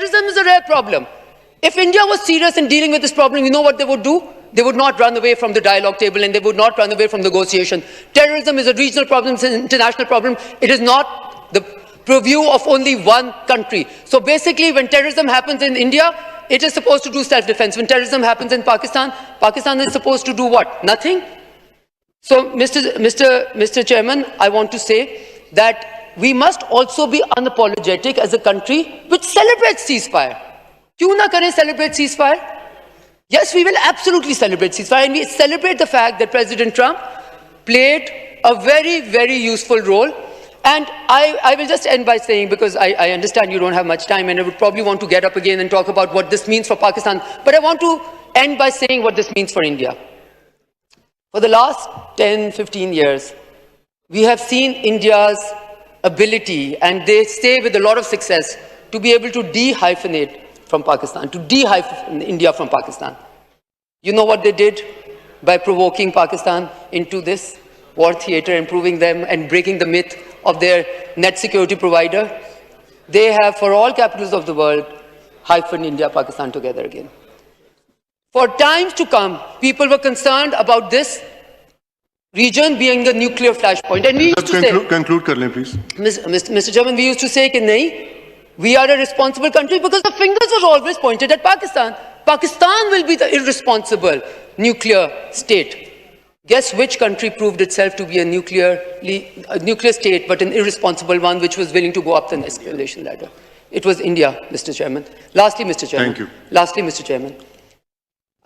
terrorism is a rare problem. If India was serious in dealing with this problem, you know what they would do? They would not run away from the dialogue table and they would not run away from negotiation. Terrorism is a regional problem, it's an international problem. It is not the purview of only one country. So basically, when terrorism happens in India, it is supposed to do self-defense. When terrorism happens in Pakistan, Pakistan is supposed to do what? Nothing. So, Mr. Chairman, I want to say that we must also be unapologetic as a country which celebrates ceasefire. Kyun na kare celebrate ceasefire? Yes, we will absolutely celebrate ceasefire, and we celebrate the fact that President Trump played a very, very useful role. And I will just end by saying, because I understand you don't have much time and I would probably want to get up again and talk about what this means for Pakistan, but I want to end by saying what this means for India. For the last 10, 15 years, we have seen India's ability, and they say with a lot of success, to be able to de-hyphenate from Pakistan, to de-hyphen India from Pakistan. You know what they did by provoking Pakistan into this war theater, improving them and breaking the myth of their net security provider? They have, for all capitals of the world, hyphened India, Pakistan together again. For times to come, people were concerned about this region being a nuclear flashpoint. And we used to say... Conclude, Karle, please. Mr. Chairman, we used to say, nahi, we are a responsible country because the fingers were always pointed at Pakistan. Pakistan will be the irresponsible nuclear state. Guess which country proved itself to be a nuclear state, but an irresponsible one which was willing to go up the escalation ladder? It was India, Mr. Chairman. Lastly, Mr. Chairman. Thank you. Lastly, Mr. Chairman.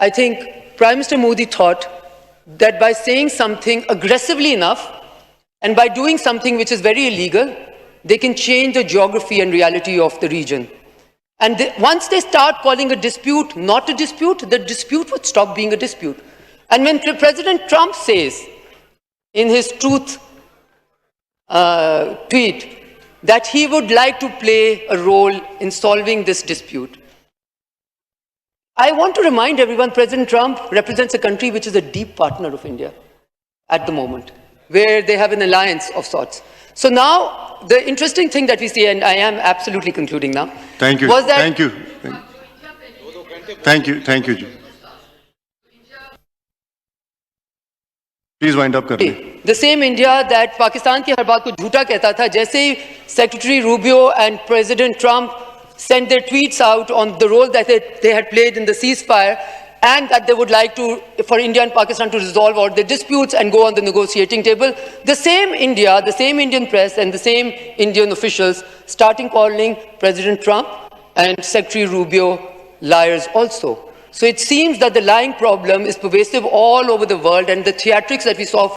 I think Prime Minister Modi thought that by saying something aggressively enough and by doing something which is very illegal, they can change the geography and reality of the region. And once they start calling a dispute not a dispute, the dispute would stop being a dispute. And when President Trump says in his truth tweet that he would like to play a role in solving this dispute, I want to remind everyone, President Trump represents a country which is a deep partner of India at the moment, where they have an alliance of sorts. So now, the interesting thing that we see, and I am absolutely concluding now, thank you. Was that... Thank you. Thank you. Thank you. Please wind up, Karle. The same India that Pakistan ki har baat ko jhoota kehta tha, jaise hi Secretary Rubio and President Trump sent their tweets out on the role that they had played in the ceasefire, and that they would like to, for India and Pakistan to resolve all their disputes and go on the negotiating table. The same India, the same Indian press and the same Indian officials starting calling President Trump and Secretary Rubio liars also. So it seems that the lying problem is pervasive all over the world, and the theatrics that we saw